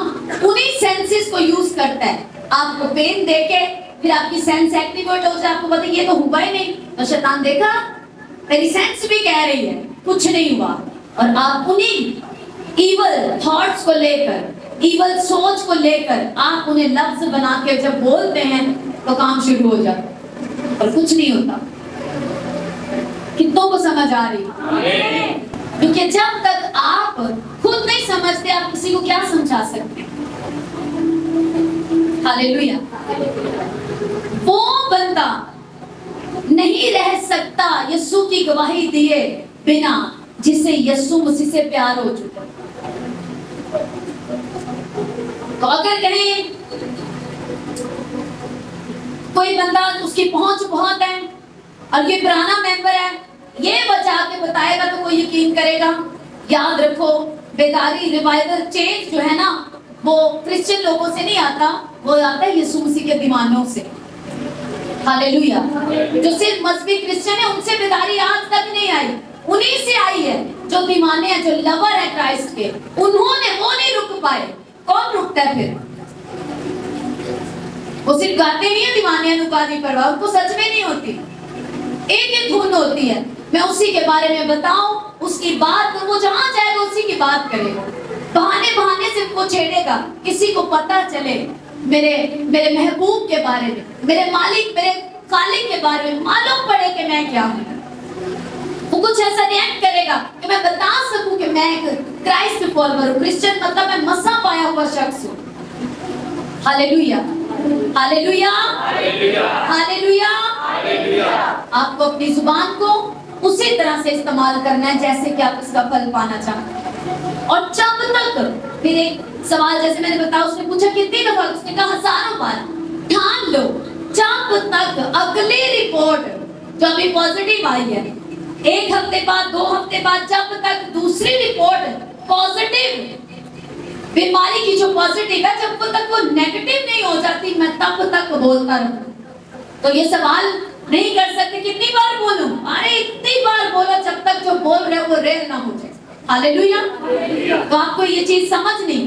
उन्हीं सेंसेस को यूज करता है आपको पेन देके, फिर आपकी सेंस एक्टिवेट हो जाए, आपको पता ये तो हुआ ही नहीं, तो शैतान देखा तेरी सेंस भी कह रही है कुछ नहीं हुआ, और आप उन्हीं इवल थॉट्स को लेकर, इवल सोच को लेकर आप उन्हें लफ्ज बना के जब बोलते हैं तो काम शुरू हो जाता है और कुछ नहीं होता। कितनों को समझ आ रही? क्योंकि जब तक आप खुद नहीं समझते, आप किसी को क्या समझा सकते? हालेलुया। वो बंदा नहीं रह सकता यीशु की गवाही दिए बिना जिसे यीशु मसीह से प्यार हो चुका। तो अगर कहें कोई बंदा, उसकी पहुंच बहुत है और ये पुराना मेंबर है, ये बचा के बताएगा तो कोई यकीन करेगा। याद रखो, बेदारी रिवाइवल चेंज जो है ना, वो क्रिश्चियन लोगों से नहीं आता, वो आता है यीशु मसीह के दीवानों से। हालेलुया। जो सिर्फ मजहबी क्रिश्चियन है, उनसे बेदारी आज तक नहीं आई, उन्हीं से आई है जो दीवाने हैं, जो लवर है क्राइस्ट के, उन्होंने, वो नहीं रुक पाए। कौन रुकता है फिर? वो सिर्फ गाते नहीं है दीवाने अनुकादी परवाह, उनको सच में नहीं होती, एक ही धुन होती है। मैं उसी के बारे में बताऊं, उसकी बात, वो जहां जाएगा उसी की बात करेगा, बहाने बहाने से वो छेड़ेगा, किसी को पता चले मेरे महबूब के बारे में, मेरे मालिक, मेरे खालिक के बारे में मालूम पड़े कि मैं क्या हूं। वो कुछ ऐसा रिएक्ट करेगा कि मैं बता सकूं कि मैं एक क्राइस्ट फॉलोअर हूं, क्रिश्चियन मतलब मैं मसा पाया हुआ शख्स हूं। Hallelujah, hallelujah, hallelujah, hallelujah. आपको अपनी जुबान को उसी तरह से इस्तेमाल करना है जैसे कि आप इसका फल पाना चाहते हैं। और जब तक, फिर एक सवाल जैसे मैंने बताया, उसने पूछा कितनी दफा, उसने कहा हजारों बार। ध्यान लो, जब तक अगली रिपोर्ट जो अभी पॉजिटिव आई है, एक हफ्ते बाद, 2 हफ्ते बाद, जब तक दूसरी रिपोर्ट पॉजिटिव, बीमारी की जो पॉजिटिव है, जब तक वो नेगेटिव नहीं हो जाती, मैं तब तक बोलता रहूं। तो ये सवाल नहीं कर सकते कितनी बार बोलूं? अरे इतनी बार बोलो जब तक जो बोल रहे हो वो रेल ना हो जाए। हालेलुया। तो आपको ये चीज समझनी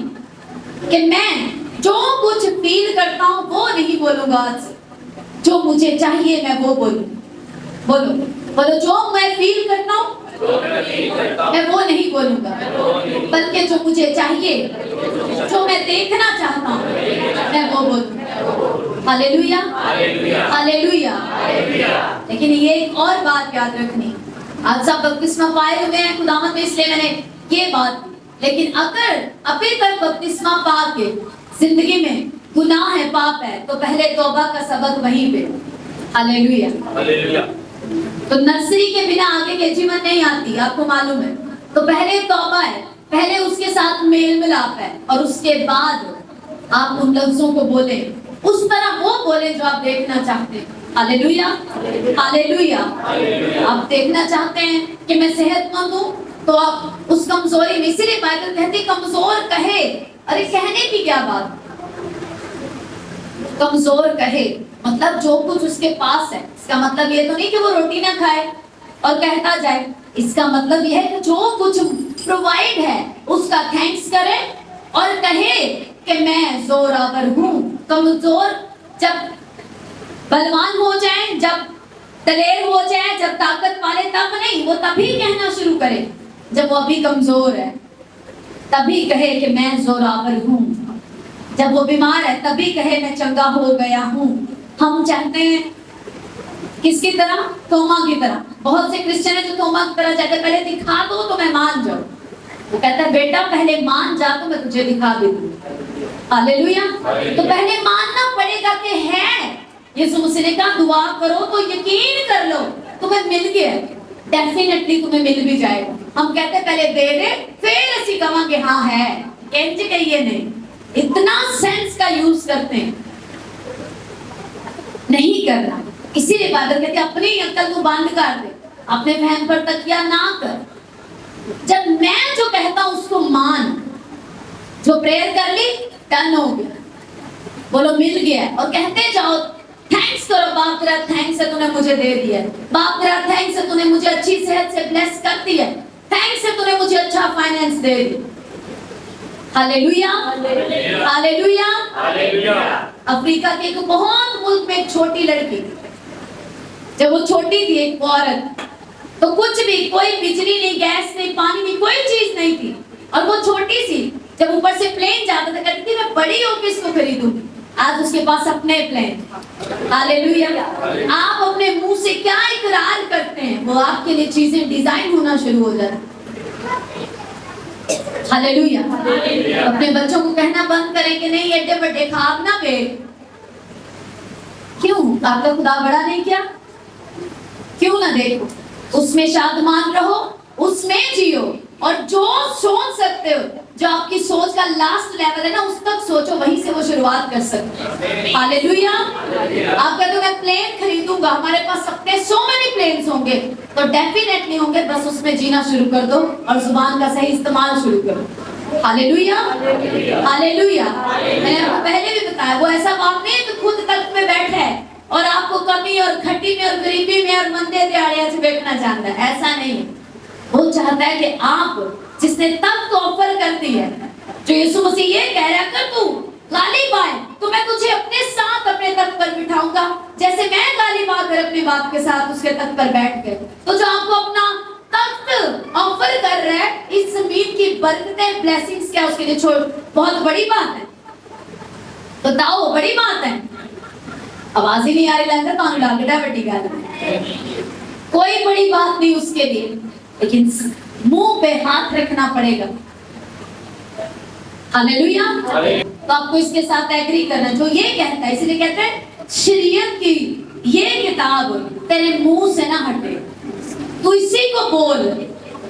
कि मैं जो कुछ फील करता हूं वो नहीं बोलूंगा आज से, जो मुझे चाहिए मैं वो बोलूं। बोलो बोलो, जो मैं फील करता हूं मैं वो नहीं बोलूंगा, बल्कि जो मुझे चाहिए, जो मैं देखना चाहता हूँ मैं वो बोलूंगा। Hallelujah, hallelujah. लेकिन ये एक और बात याद रखनी, आज सब बपतिस्मा पाए हुए हैं खुदावंद में, इसलिए मैंने ये बात, लेकिन अगर अभी तक बपतिस्मा पा के जिंदगी में गुनाह है, पाप है, तो पहले तौबा का सबक वहीं पे। Hallelujah, hallelujah. तो नर्सरी के बिना आगे के जीवन नहीं आती, आपको मालूम है। तो पहले तौबा है, पहले उसके साथ मेल मिलाप है, और उसके बाद आप उन लफ्जों को बोले, उस तरह वो बोले जो आप देखना चाहते हैं। Hallelujah, hallelujah. आप देखना चाहते हैं कि मैं सेहतमंद हूँ, तो आप उस कमजोरी में, इसीलिए बाइबल कहती कमजोर कहे। अरे कहने की क्या बात, कमजोर कहे मतलब जो कुछ उसके पास है। इसका मतलब ये तो नहीं कि वो रोटी ना खाए और कहता जाए, इसका मतलब यह है कि जो कुछ प्रोवाइड है उसका थैंक्स करे और कहे कि मैं जोरावर हूँ। कमजोर जब बलवान हो जाए, जब दलेर हो जाए, जब ताकत वाले, तब नहीं, वो तभी कहना शुरू करे जब वो अभी कमजोर है, तभी कहे कि मैं जोरावर हूँ। जब वो बीमार है तभी कहे मैं चंगा हो गया हूँ। हम चाहते हैं किसकी तरह? थोमा की तरह। बहुत से क्रिश्चियन है जो थोमा की तरह चाहते हैं, पहले दिखा दो तो मैं मान जाऊं। वो कहता है बेटा पहले मान जा तो मैं तुझे दिखा दूं। हालेलुया। तो पहले मानना पड़ेगा कि है। यीशु मसीह ने कहा दुआ करो तो यकीन कर लो तुम्हें मिल गया, डेफिनेटली तुम्हें मिल भी जाएगा। हम कहते हैं पहले दे दे फिर ਅਸੀਂ ਕਵਾਂਗੇ हाँ है, इंज कहिए नहीं, इतना सेंस का यूज करते हैं, नहीं करना। इसीलिए बाइबल कहती है अपनी अक्ल को बंद कर दे, अपने फहम पर तकिया ना कर, जब मैं जो कहता हूं उसको मान। जो प्रेयर कर ली डन हो गया, बोलो मिल गया। और कहते जाओ थैंक्स करो, बाप तेरा थैंक्स है तूने मुझे दे दिया, बाप तेरा थैंक्स है तूने मुझे अच्छी सेहत से ब्लेस कर दिया, थैंक्स है तूने मुझे अच्छा फाइनेंस दे दिया। Hallelujah hallelujah hallelujah. अफ्रीका के एक बहुत मुल्क में एक छोटी लड़की, जब वो छोटी थी एक औरत, तो कुछ भी, कोई बिजली नहीं, गैस नहीं, पानी नहीं, कोई चीज नहीं थी, और वो छोटी सी, जब ऊपर से प्लेन जाता था कहती थी मैं बड़ी होकर इसको खरीदूंगी। आज उसके पास अपने प्लेन। हालेलुया। आप अपने मुंह से क्या इकरार करते हैं वो आपके लिए चीजें डिजाइन होना शुरू हो जाती। हालेलुया। अपने बच्चों को कहना बंद करें कि नहीं एडे बड़े ख्वाब ना दे। क्यों? आपका खुदा बड़ा नहीं क्या? क्यों ना देखो, उसमें शादमान रहो, उसमें जियो, और जो सोच सकते हो, जो आपकी सोच का लास्ट लेवल है ना, उस तक सोचो, वहीं से वो शुरुआत कर सकते हो। हालेलुया। आप कहते हो मैं प्लेन खरीदूंगा, हमारे पास अपने सो मेनी प्लेन्स होंगे, तो डेफिनेटली होंगे, बस उसमें जीना शुरू कर दो और जुबान का सही इस्तेमाल शुरू करो। Hallelujah hallelujah. मैंने आपको पहले भी बताया, वो ऐसा बाप नहीं है कि खुद तख्त में बैठा है और आपको कमी और खट्टी में और गरीबी में और मंदे दिहाड़ियां से देखना चाहता है, ऐसा नहीं है। वो चाहता है कि आप जिसने तख्त ऑफर कर दी है, जो यीशु मसीह ये कह रहा है कर तू गालिब आए तो मैं तुझे अपने साथ अपने तख्त पर बिठाऊंगा, जैसे मैं गालिब आकर अपने बाप के साथ उसके तख्त पर बैठ गए। तो जो आपको अपना तख्त ऑफर कर रहा है, इस जमीन की बरकतें ब्लेसिंग्स क्या उसके लिए छोड़, बहुत बड़ी बात है। बताओ बड़ी बात है? आवाज ही नहीं आ रही, लगता तो लगता है बड़ी गल, कोई बड़ी बात नहीं उसके लिए, लेकिन मुंह पे हाथ रखना पड़ेगा। हालेलुया। तो आपको इसके साथ एग्री करना, जो ये कहता है, इसलिए कहते हैं शरीयत की ये किताब तेरे मुंह से ना हटे, तू इसी को बोल,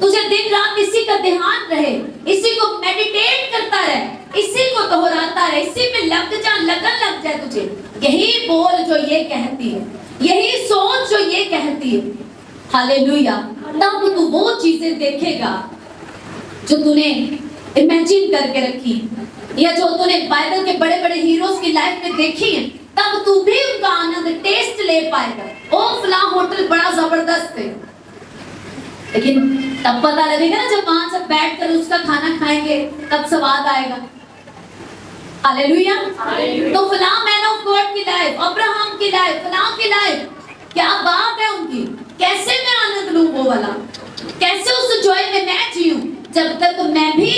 तुझे दिन रात इसी का ध्यान रहे, इसी को मेडिटेट करता रहे, इसी को दोहराता रहे, इसी में लग जा, लगन लग जाए तुझे। यही बोल जो ये कहती है, यही सोच जो ये कहती है। हालेलुया। तब तू वो चीजें देखेगा जो तूने इमेजिन करके रखी, या जो तूने बाइबल के बड़े बड़े हीरोज की लाइफ में देखी है, तब तू भी उनका आनंद टेस्ट ले पाएगा। ओ फला होटल बड़ा जबरदस्त है, लेकिन तब पता लगेगा ना जब वहां सब बैठ कर उसका खाना खाएंगे, तब स्वाद आएगा। हालेलुया। तो फला मैन ऑफ गॉड की लाइफ, अब्राहम की लाइफ, फला की लाइफ, क्या बात है उनकी, कैसे मैं आनंद लूं वो वाला, कैसे उस जॉय में मैं जीऊं, जब तक मैं भी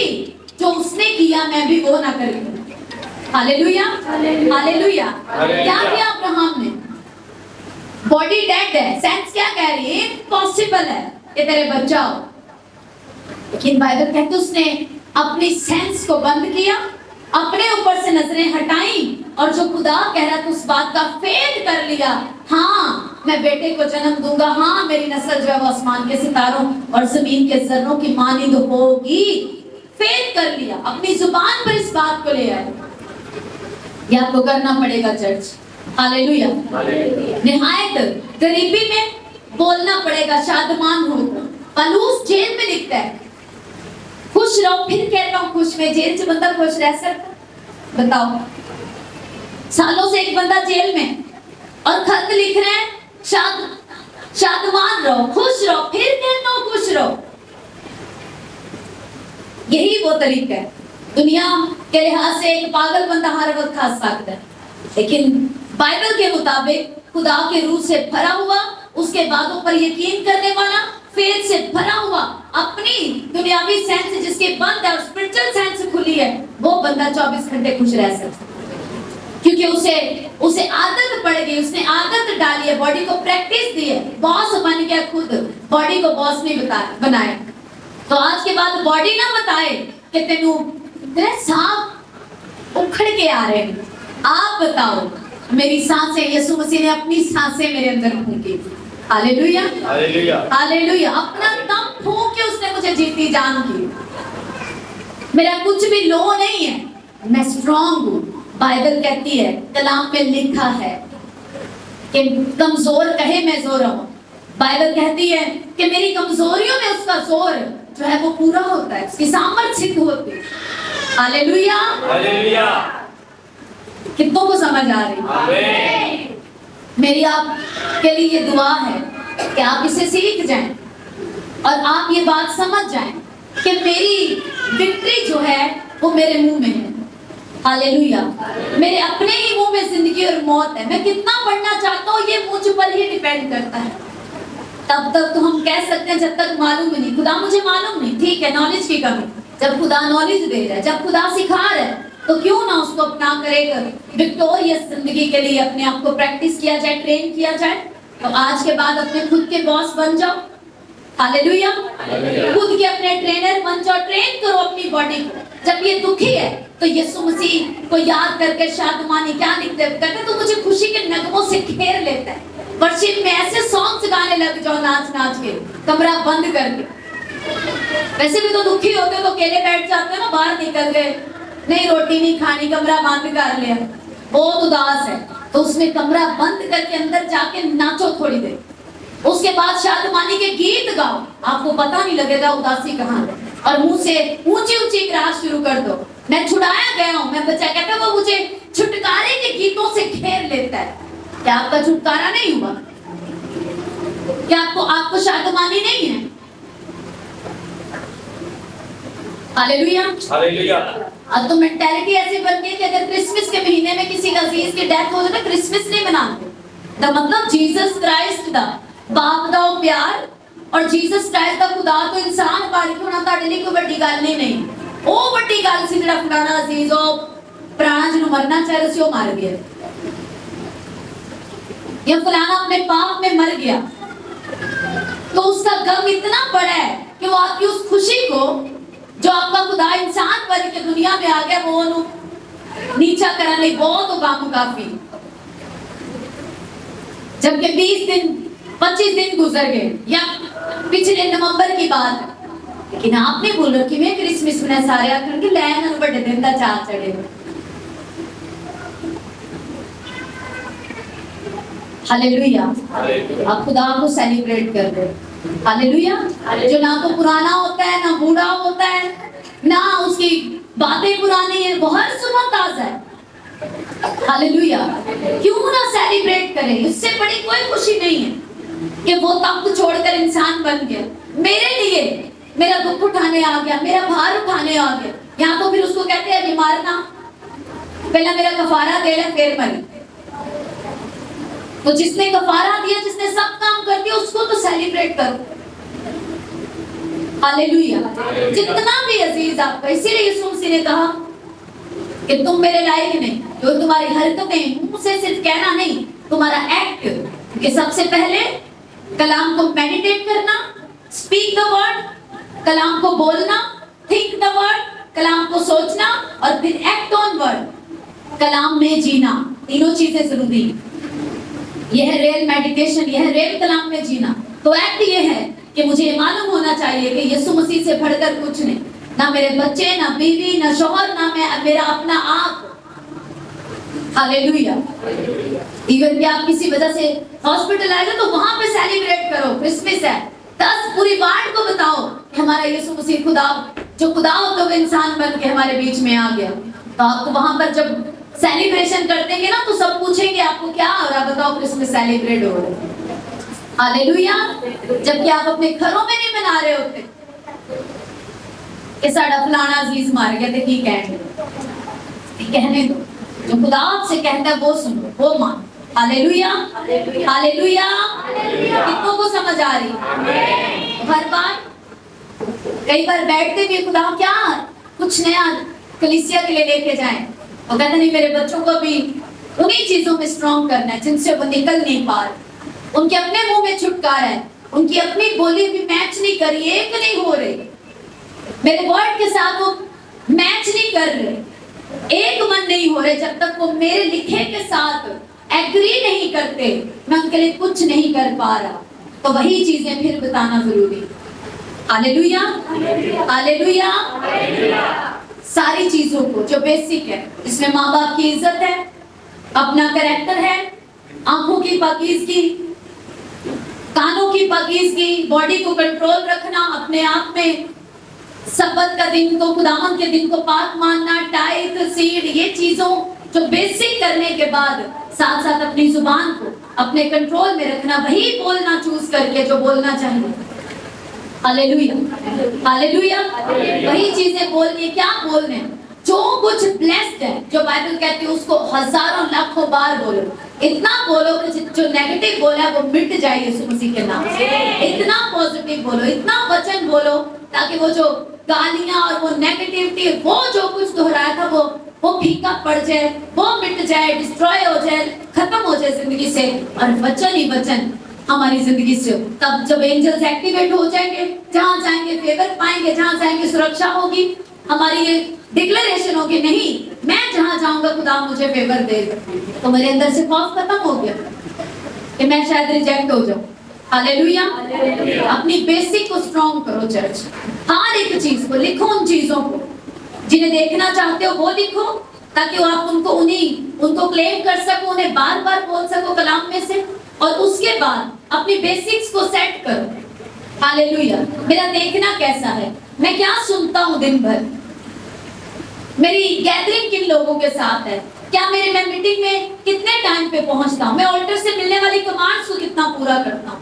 जो उसने किया मैं भी वो ना करूं। Hallelujah hallelujah. क्या किया अब्राहम ने? बॉडी डेड है, सेंस क्या कह रही है? इम्पॉसिबल है कि तेरे बच्चा हो, लेकिन बाइबल कहते उसने अपनी सेंस को बंद किया, अपने ऊपर से नजरें हटाई, और जो खुदा कह रहा था उस बात का फेद कर लिया। हाँ मैं बेटे को जन्म दूंगा, हाँ मेरी नस्ल जो है वो आसमान के सितारों और जमीन के जर्रों की मानिंद होगी, फेद कर लिया, अपनी जुबान पर इस बात को ले आए। ये आपको करना पड़ेगा चर्च। हालेलुया। निहायत गरीबी में बोलना पड़ेगा शादमान हो। पलूस जेल में लिखता है खुश रहो, फिर कह रहा हूं खुश में, जेल से बंदा खुश रह सकता? बताओ। सालों से एक बंदा जेल में और खत लिख रहे हैं शादमान रहो, खुश रहो, फिर कहता हूं खुश रहो। यही वो तरीका है। दुनिया के लिहाज से एक पागल बंदा हर वक्त हंस सकता है, लेकिन बाइबल के मुताबिक खुदा के रूह से भरा हुआ, उसके बातों पर यकीन करने वाला, फेथ से भरा हुआ, अपनी दुनियावी सेंस जिसके बंद है और स्पिरिचुअल सेंस खुली है, वो बंदा 24 घंटे खुश रह सकता है। क्योंकि उसे आदत पड़ गई, उसने आदत डाली है, बॉडी को प्रैक्टिस दी है, बॉस बन गया, खुद बॉडी को बॉस नहीं बनाए। तो आज के बाद बॉडी ना बताए कि तेरे सांप उखड़ के आ रहे हैं, आप बताओ मेरी सांसें, यीशु मसीह ने अपनी सांसें मेरे अंदर फूंकी। Hallelujah, hallelujah, hallelujah. अपना दम फूंक के उसने मुझे जीती जान की। मेरा कुछ भी लो नहीं है, मैं स्ट्रांग हूँ। बाइबल कहती है, कलाम में लिखा है कि कमजोर कहे मैं जोर हूँ। बाइबल कहती है कि मेरी कमजोरियों में उसका जोर जो है वो पूरा होता है, उसकी सामर्थ सिद्ध होती है। Hallelujah, hallelujah. कितनों को समझ आ रही? आमीन। मेरी आपके लिए ये दुआ है कि आप इसे सीख जाएं और आप ये बात समझ जाएं कि मेरी विक्ट्री जो है वो मेरे मुंह में है। हालेलुया। मेरे अपने ही मुंह में जिंदगी और मौत है। मैं कितना पढ़ना चाहता हूँ ये मुझ पर ही डिपेंड करता है। तब तक तो हम कह सकते हैं जब तक मालूम नहीं, खुदा मुझे मालूम नहीं, ठीक है, नॉलेज की कमी। जब खुदा नॉलेज दे रहा है, जब खुदा सिखा रहा है, तो क्यों ना उसको अपना करेगा, विक्टोरियस जिंदगी के लिए अपने आप को प्रैक्टिस किया जाए, ट्रेन किया जाए। तो आज के बाद अपने खुद के बॉस बन जाओ। हालेलुया। खुद के अपने ट्रेनर बन जाओ, ट्रेन करो अपनी बॉडी को। जब ये दुखी है तो यीशु मसीह को याद करके शादमानी क्या लिखते हैं, कहते तो मुझे खुशी के नगमों से घेर लेता है। वर्शिप में ऐसे सॉन्ग्स गाने लग जाओ, नाच नाच के, कमरा बंद करके। वैसे भी तो दुखी होते तो अकेले बैठ जाते हो ना, बाहर निकल गए, नहीं रोटी नहीं खानी, कमरा बंद कर लिया, बहुत उदास है तो उसमें कमरा बंद करके अंदर जाके नाचो थोड़ी देर। उसके बाद शादमानी के गीत गाओ, आपको पता नहीं लगेगा उदासी कहाँ है, और मुंह से ऊंची ऊंची क्रास शुरू कर दो, मैं छुड़ाया गया हूँ, मैं बचा। कहता वो मुझे छुटकारे के गीतों से घेर लेता है। क्या आपका छुटकारा नहीं हुआ? क्या आपको शादमानी नहीं है? Hallelujah, hallelujah. अब तो मेंटालिटी ऐसी बन गई कि अगर क्रिसमस के महीने में किसी का अजीज की डेथ हो जाए ना, क्रिसमस नहीं मनाते। द मतलब जीसस क्राइस्ट दा बाप दा प्यार और जीसस क्राइस्ट दा खुदा तो इंसान बन के होना ਤੁਹਾਡੇ ਲਈ ਕੋਈ ਵੱਡੀ ਗੱਲ ਨਹੀਂ। ਉਹ ਵੱਡੀ ਗੱਲ ਸੀ ਜਿਹੜਾ ਫਲਾਣਾ ਅਜ਼ੀਜ਼ ਉਹ ਪੁਰਾਣਾ ਜਿਹਨੂੰ ਮਰਨਾ ਚਾਹ ਰਿਹਾ ਸੀ ਉਹ ਮਰ ਗਿਆ, या फलाना अपने पाप में मर गया, तो उसका गम इतना बड़ा है कि वो आपकी उस खुशी को जो आपका खुदा इंसान बन के दुनिया में आ गया वो नीचा करने लिए बहुत गम काफी। जबकि 20 दिन 25 दिन गुजर गए या पिछले नवंबर की बात, लेकिन आपने बोल रखी मैं क्रिसमस में सारे आखिर के लैन बड़े दिन का चार चढ़े। हालेलुया, आप खुदा को सेलिब्रेट कर दो। हालेलुया, जो ना तो पुराना होता है ना बूढ़ा होता है ना उसकी बातें पुरानी है, वो हर सुबह ताजा है। हालेलुया, क्यों ना सेलिब्रेट करें? इससे बड़ी कोई खुशी नहीं है कि वो तख्त छोड़कर इंसान बन गया, मेरे लिए मेरा दुख उठाने आ गया, मेरा भार उठाने आ गया। यहाँ तो फिर उसको कहते हैं मारना, पहला मेरा कफारा दे ले फिर मरी। तो जिसने कफारा दिया, जिसने सब काम कर दिया, उसको तो सेलिब्रेट करो। हालेलुया। जितना भी अजीज आपका, इसीलिए यीशु मसीह ने कहा कि तुम मेरे लायक नहीं, जो तुम्हारी हरकतें मुंह से सिर्फ कहना नहीं, तुम्हारा एक्ट, कि सबसे पहले कलाम को मेडिटेट करना, स्पीक द वर्ड, कलाम को बोलना, थिंक द वर्ड, कलाम को सोचना, और फिर एक्ट ऑन वर्ड, कलाम में जीना। तीनों चीजें जरूरी। यह है रियल मेडिटेशन, यह है रियल कलाम में जीना। तो एक्ट ये है कि मुझे ये मालूम होना चाहिए कि यीशु मसीह से बढ़कर कुछ नहीं, ना मेरे बच्चे, ना बीवी, ना शौहर, ना मैं, मेरा अपना आप। हालेलुया। इवन कि आप किसी वजह से हॉस्पिटल आए तो वहां पे सेलिब्रेट करो, क्रिसमस है, 10 पूरी वार्ड को बताओ कि हमारा यीशु मसीह खुदा, जो खुदा होता है इंसान बन के हमारे बीच में आ गया। तो आपको वहां पर जब सेलिब्रेशन करते हैं ना तो सब पूछेंगे आपको क्या हो रहा, बताओ क्रिसमस सेलिब्रेट हो रहा है। हालेलुया। जबकि आप अपने घरों में नहीं मना रहे होते कि साडा फलाना अजीज मार गया तो ठीक है, कहने दो, जो खुदा आपसे कहता है वो सुनो, वो मान। Hallelujah, hallelujah. कितनों को समझ आ रही? हर बार कई बार बैठते भी खुदा क्या कुछ नया कलीसिया के लिए लेके जाएं, और कहते नहीं मेरे बच्चों को भी उन्हीं चीजों में स्ट्रॉन्ग करना है जिनसे वो निकल नहीं पा रहे। उनके अपने मुंह में छुटकारा है, उनकी अपनी बोली भी मैच नहीं कर रही, एक नहीं हो रही, मेरे वर्ड के साथ वो मैच नहीं कर रहे, एक मन नहीं हो रहे। जब तक वो मेरे लिखे के साथ एग्री नहीं करते, मैं उनके लिए कुछ नहीं कर पा रहा। तो वही चीजें फिर बताना जरूरी। Hallelujah, hallelujah. सारी चीजों को जो बेसिक है, जिसमें माँ बाप की इज्जत है, अपना कैरेक्टर है, आंखों की पाकीज़गी, कानों की पाकीज़गी, बॉडी को कंट्रोल रखना, अपने आप में सब्बत का दिन को, खुदावंद के दिन को पाक मानना, टाइट सीड, ये चीजों जो बेसिक करने के बाद साथ साथ अपनी जुबान को अपने कंट्रोल में रखना, वही बोलना चूज करके जो बोलना चाहिए। Hallelujah, hallelujah. वही चीजें बोलनी है। क्या बोलने? जो कुछ ब्लेस्ड है, जो बाइबल कहती है उसको हजारों लाखों बार बोलो। इतना बोलो कि जो नेगेटिव बोला वो मिट जाए यीशु मसीह के नाम से। इतना पॉजिटिव बोलो, इतना वचन बोलो, ताकि वो जो गालियां और वो नेगेटिविटी, वो जो कुछ दोहराया था वो फीका पड़ जाए, वो मिट जाए, डिस्ट्रॉय हो जाए, खत्म हो जाए जिंदगी से, और वचन ही वचन हमारी जिंदगी से। तब जब एंजल्स एक्टिवेट हो जाएंगे, जहां जाएंगे फेवर पाएंगे, जहां जाएंगे सुरक्षा होगी। हमारी ये डिक्लेरेशन होगी, नहीं मैं जहां जाऊंगा खुदा मुझे फेवर देगा। तो मेरे अंदर से खौफ खत्म हो गया कि मैं शायद रिजेक्ट हो जाऊं। हालेलुया। अपनी बेसिक को स्ट्रॉन्ग करो चर्च। हर एक चीज को लिखो, उन चीजों को जिन्हें देखना चाहते हो वो लिखो, ताकि वो आप उनको क्लेम कर सको, उन्हें बार बार बोल सको कलाम में से। और उसके बाद अपनी बेसिक्स को सेट करो। हालेलुया। मेरा देखना कैसा है, मैं क्या सुनता हूँ दिन भर, मेरी गैदरिंग किन लोगों के साथ है, क्या मैं मीटिंग में कितने टाइम पे पहुंचता हूँ, मैं ऑल्टर से मिलने वाली कमांड्स को कितना पूरा करता हूँ,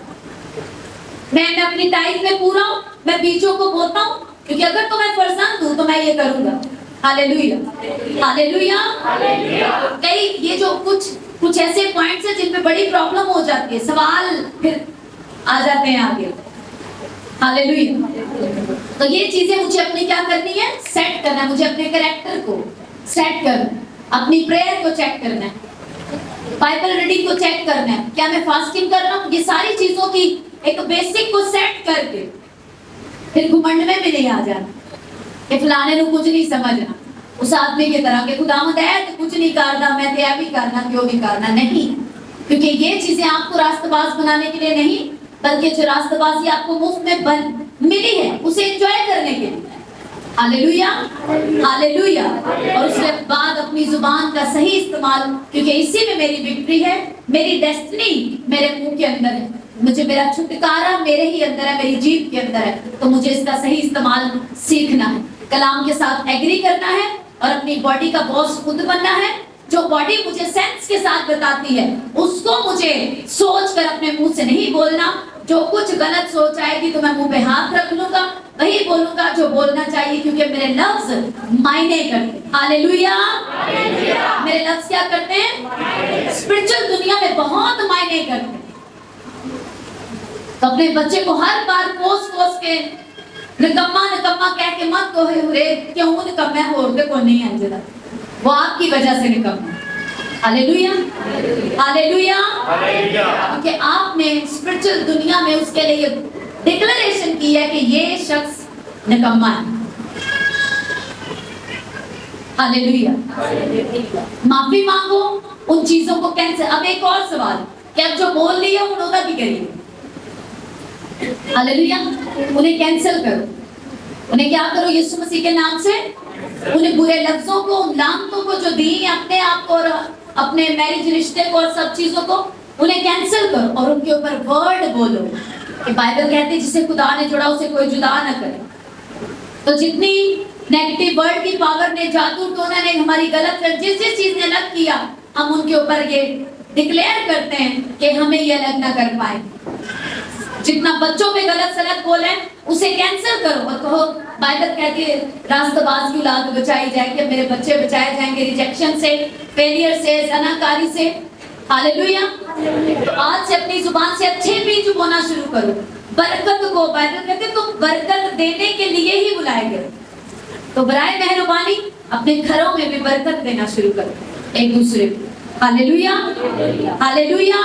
मैं अपनी टाइम में पूरा हूँ, मैं बीचों को बोलता हूँ, क्योंकि अगर तो मैं फर्जंद हूँ तो मैं ये करूंगा। Hallelujah, hallelujah. कई ये जो कुछ ऐसे पॉइंट्स हैं जिन पे बड़ी प्रॉब्लम हो जाती है, सवाल फिर आ जाते हैं आगे। हालेलुया। तो ये चीजें मुझे अपनी क्या करनी है, सेट करना है। मुझे अपने कैरेक्टर को सेट करना है, अपनी प्रेयर को चेक करना है, बाइबल रीडिंग को चेक करना है, क्या मैं फास्टिंग कर रहा हूँ। ये सारी चीजों की एक बेसिक को सेट करके फिर घुमंड में भी नहीं आ जाना कि फलाने ने कुछ नहीं समझना, उस आदमी की तरह के खुदावंद है तो कुछ नहीं करना, मैं तो भी करना, क्यों भी करना नहीं। क्योंकि ये चीजें आपको रास्तबाज बनाने के लिए नहीं, बल्कि जो रास्तबाजी आपको मुफ्त में मिली है उसे एंजॉय करने के लिए। Hallelujah, hallelujah. और उसके बाद अपनी जुबान का सही इस्तेमाल, क्योंकि इसी में मेरी विक्ट्री है, मेरी डेस्टिनी मेरे मुंह के अंदर है, मुझे मेरा छुटकारा मेरे ही अंदर है, मेरी जीभ के अंदर है। तो मुझे इसका सही इस्तेमाल सीखना है, कलाम के साथ एग्री करना है, और अपनी बॉडी का बॉस खुद बनना है। जो बॉडी मुझे सेंस के साथ बताती है उसको मुझे सोच कर अपने मुंह से नहीं बोलना। जो कुछ गलत सोच आएगी तो मैं मुंह पे हाथ रख लूंगा, वही बोलूंगा जो बोलना चाहिए, क्योंकि मेरे लफ्ज मायने करते। हालेलुया। मेरे लफ्ज क्या करते हैं? स्पिरिचुअल दुनिया में बहुत मायने करते हैं। तो अपने बच्चे को हर बार कोस के निकम्मा कह के मत कहो रे, क्यों निकम्मा होते को नहीं है जरा, वो आपकी वजह से निकम्मा। Hallelujah, hallelujah. क्योंकि आपने स्पिरिचुअल दुनिया में उसके लिए डिक्लेरेशन की है कि ये शख्स निकम्मा है। हालेलुया। माफी मांगो, उन चीजों को कैंसिल। अब एक और सवाल, कि अब जो बोल रही है उन्होंने की करिए। हालेलुया। उन्हें कैंसिल करो, उन्हें क्या करो, यीशु मसीह के नाम से उन्हें बुरे लफ्जों को, लानतों को जो दी अपने आप को और अपने मैरिज रिश्ते को और सब चीजों को, उन्हें कैंसिल करो और उनके ऊपर वर्ड बोलो कि बाइबल कहती है जिसे खुदा ने जोड़ा उसे कोई जुदा न करे। तो जितनी नेगेटिव वर्ड की पावर ने, जादू टोना ने, हमारी गलत जिस चीज ने अलग किया, हम उनके ऊपर ये डिक्लेयर करते हैं कि हमें ये अलग न कर पाए। जितना बच्चों पे गलत सलत बोले उसे कैंसिल करो और कहो बाइबल कहती है रास्तबाज की औलाद बचाई जाएगी, मेरे बच्चे बचाए जाएंगे रिजेक्शन से, फेलियर से, जनाकारी से। हालेलुया। तो आज से अपनी जुबान से अच्छे बीज बोना शुरू करो, बरकत को। बाइबल कहते हैं तुम बरकत देने के लिए ही बुलाए गए, तो बराए मेहरबानी अपने घरों में भी बरकत देना शुरू करो एक दूसरे को। Hallelujah, hallelujah,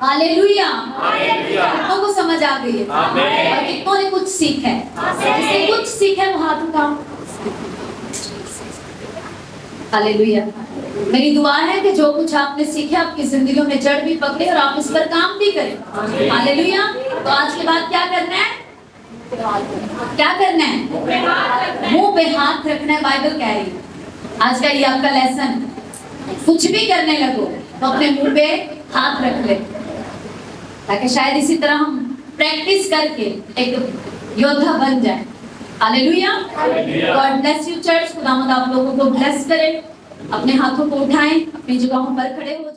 hallelujah. कितनों को समझ आ गई है और कितनों ने कुछ सीखा है? जिसने कुछ सीखा है वो हाथ उठाओ। हालेलुया। मेरी दुआ है कि जो कुछ आपने सीखा आपकी जिंदगियों में जड़ भी पकड़े और आप इस पर काम भी करें। हालेलुया। तो आज के बाद क्या करना है? क्या करना है? मुंह पे हाथ रखना है। बाइबल कह रही है आज का ये आपका लेसन, कुछ भी करने लगो तो अपने मुंह पे हाथ रख ले, ताकि शायद इसी तरह हम प्रैक्टिस करके एक योद्धा बन जाए। Hallelujah. God bless you church. खुदावंद आप लोगों को ब्लेस करे। अपने हाथों को उठाएं, अपनी जगहों पर खड़े हो।